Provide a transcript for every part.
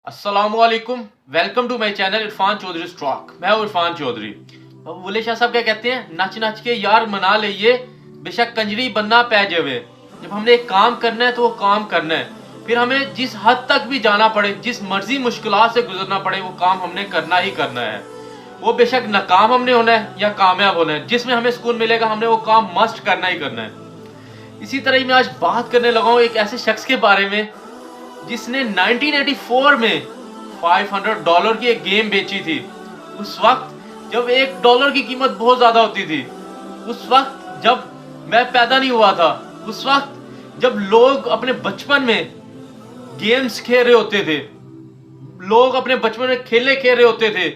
अस्सलामुअलैकुम, welcome to my channel Irfan Chaudhry stock. मैं हूं इरफान चौधरी। अब बुले शाह साहब क्या कहते हैं, नच नच के यार मना लिए, बेशक कंजरी बनना पै जावे। जब हमने एक काम करना है तो वो काम करना है, फिर हमें जिस हद तक भी जाना पड़े, जिस मर्जी मुश्किलात से गुजरना पड़े, वो काम हमने करना ही करना है। वो बेशक नाकाम हमने होना है या कामयाब होना है, जिसमें हमें सुकून मिलेगा हमने वो काम मस्ट करना ही करना है। इसी तरह ही मैं आज बात करने लगा हूँ एक ऐसे शख्स के बारे में जिसने 1984 में $500 की एक गेम बेची थी। उस वक्त जब $1 की कीमत बहुत ज्यादा होती थी, उस वक्त जब मैं पैदा नहीं हुआ था, उस वक्त जब लोग अपने बचपन में गेम्स खेल रहे होते थे, लोग अपने बचपन में खेल रहे होते थे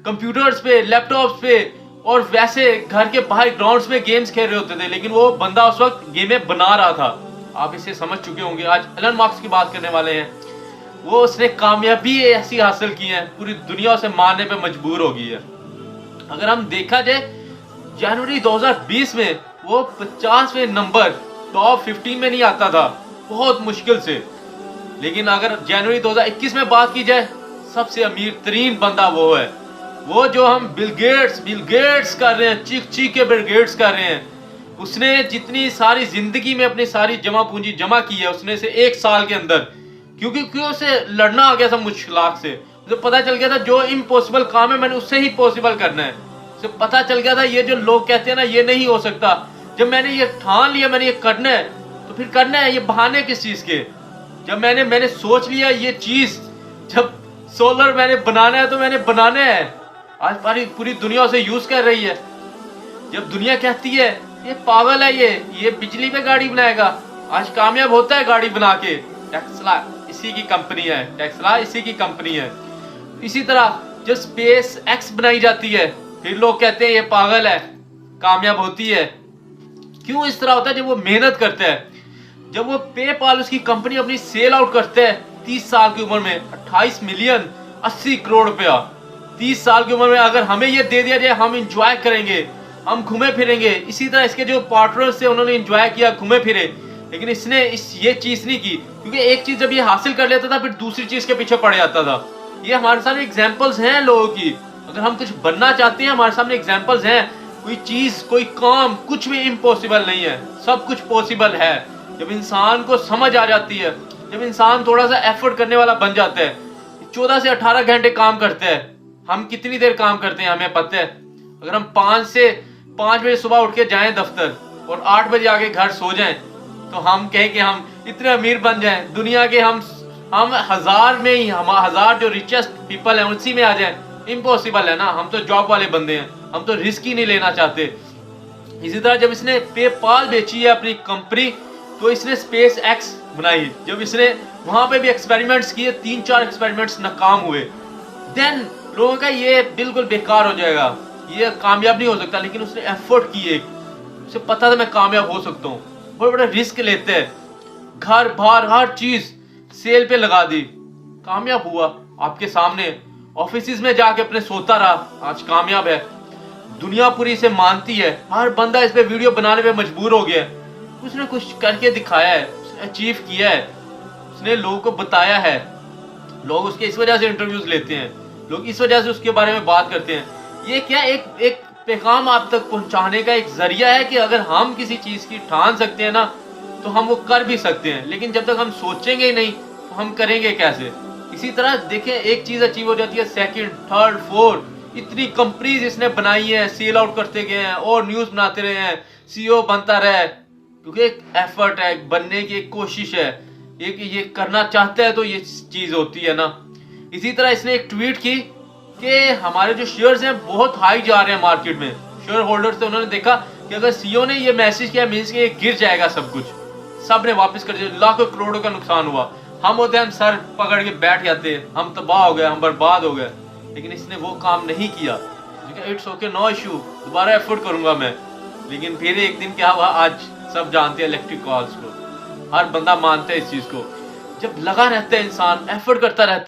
कंप्यूटर्स पे, लैपटॉप्स पे, और वैसे घर के बाहर ग्राउंड्स में गेम्स खेल रहे होते थे, लेकिन वो बंदा उस वक्त गेमें बना रहा था। आप इसे समझ चुके होंगे। आज एलन मार्क्स की बात करने वाले हैं। वो उसने कामयाबी ऐसी हासिल की है, पूरी दुनिया उसे मानने पे मजबूर हो गई है। अगर हम देखा जाए, जनवरी 2020 में वो 50वें नंबर टॉप 15 में नहीं आता था, बहुत मुश्किल से। लेकिन अगर जनवरी 2021 में बात की जाए, सबसे अमीर तरीन बंदा वो है। वो जो हम बिल गेट्स कर रहे हैं, चीख चीख के बिल गेट्स कर रहे हैं। उसने जितनी सारी जिंदगी में अपनी सारी जमा पूंजी जमा की है, उसने से एक साल के अंदर, क्योंकि उसे लड़ना आ गया था मुश्किलात से। उसे पता चल गया था जो इम्पॉसिबल काम है मैंने उससे ही पॉसिबल करना है। उसे पता चल गया था ये जो लोग कहते हैं ना ये नहीं हो सकता, जब मैंने ये ठान लिया मैंने ये करना है तो फिर करना है। ये बहाने किस चीज के? जब मैंने सोच लिया ये चीज, जब सोलर मैंने बनाना है तो मैंने बनाना है। आज पूरी दुनिया उसे यूज कर रही है। जब दुनिया कहती है ये पागल है, ये बिजली पे गाड़ी बनाएगा, आज कामयाब होता है गाड़ी बना के। टेस्ला इसी की कंपनी है, टेस्ला इसी की कंपनी है। इसी तरह जब स्पेस एक्स बनाई जाती है, फिर लोग कहते हैं ये पागल है, कामयाब होती है। क्यों इस तरह होता है? जब वो मेहनत करते हैं, जब वो पेपाल उसकी कंपनी अपनी सेल आउट करते हैं 30 साल की उम्र में 28 मिलियन 80 करोड़ रुपया। 30 साल की उम्र में अगर हमें ये दे दिया जाए, हम इंजॉय करेंगे, हम घूमे फिरेंगे। इसी तरह इसके जो पार्टनर्स थे उन्होंने एंजॉय किया, घूमे फिरे, लेकिन इसने ये चीज नहीं की, क्योंकि एक चीज जब ये हासिल कर लेता था फिर दूसरी चीज के पीछे पड़ जाता था। ये हमारे सामने एग्जांपल्स हैं लोगों की। अगर हम कुछ बनना चाहते हैं, हमारे सामने एग्जांपल्स हैं। कोई चीज, कोई काम, कुछ भी इम्पॉसिबल नहीं है, सब कुछ पॉसिबल है जब इंसान को समझ आ जाती है, जब इंसान थोड़ा सा एफर्ट करने वाला बन जाता है। 14 से 18 घंटे काम करते हैं। हम कितनी देर काम करते हैं हमें पता है? अगर हम 5 बजे सुबह उठ के जाएं दफ्तर और 8 बजे आके घर सो जाएं, तो हम कहें कि हम इतने अमीर बन जाएं दुनिया के, हम 1000 में ही, हम 1000 जो रिचेस्ट पीपल हैं उसी में आ जाएं। इम्पॉसिबल है ना। हम तो जॉब वाले बंदे हैं, हम तो रिस्क ही नहीं लेना चाहते। इसी तरह जब इसने पेपाल बेची है अपनी कंपनी, तो इसने स्पेस एक्स बनाई। जब इसने वहां पे भी एक्सपेरिमेंट्स किए, 3-4 एक्सपेरिमेंट्स नाकाम हुए, देन लोगों का ये बिल्कुल बेकार हो जाएगा, ये कामयाब नहीं हो सकता। लेकिन उसने एफर्ट किए, उसे पता था मैं कामयाब हो सकता हूँ। बड़े बड़े रिस्क लेते हैं, घर बाहर हर चीज सेल पे लगा दी, कामयाब हुआ। आपके सामने ऑफिस में जाके अपने सोता रहा, आज कामयाब है। दुनिया पूरी इसे मानती है, हर बंदा इस पे वीडियो बनाने पे मजबूर हो गया है। उसने कुछ करके दिखाया है, उसने अचीव किया है, उसने लोगों को बताया है। लोग उसके इस वजह से इंटरव्यूज लेते हैं, लोग इस वजह से उसके बारे में बात करते हैं। ये क्या एक पैगाम आप तक पहुंचाने का एक जरिया है कि अगर हम किसी चीज की ठान सकते हैं ना, तो हम वो कर भी सकते हैं। लेकिन जब तक हम सोचेंगे ही नहीं तो हम करेंगे कैसे? इसी तरह देखें, एक चीज अचीव हो जाती है, सेकंड, थर्ड, फोर्थ, इतनी कंपनीज इसने बनाई है, सेल आउट करते गए हैं और न्यूज बनाते रहे हैं, सीईओ बनता रहे, क्योंकि एक एफर्ट है, एक बनने की एक कोशिश है, एक ये करना चाहता है तो ये चीज होती है ना। इसी तरह इसने एक ट्वीट की कि हमारे जो शेयर्स हैं बहुत हाई जा रहे हैं मार्केट में। शेयर होल्डर्स थे, उन्होंने देखा कि अगर सीईओ ने ये मैसेज किया मींस कि ये गिर जाएगा सब कुछ, सब ने वापस कर दिया, लाखों करोड़ों का नुकसान हुआ। हम होते हैं, हम सर पकड़ के बैठ जाते हैं, हम तबाह हो गए, हम बर्बाद हो गए। लेकिन इसने वो काम नहीं किया। इट्स ओके, नो इशू, दोबारा एफर्ट करूंगा मैं। लेकिन फिर एक दिन क्या हुआ, आज सब जानते हैं इलेक्ट्रिक कॉल्स को, हर बंदा मानता है इस चीज को। जब लगा रहता है इंसान, एफर्ट करता रहता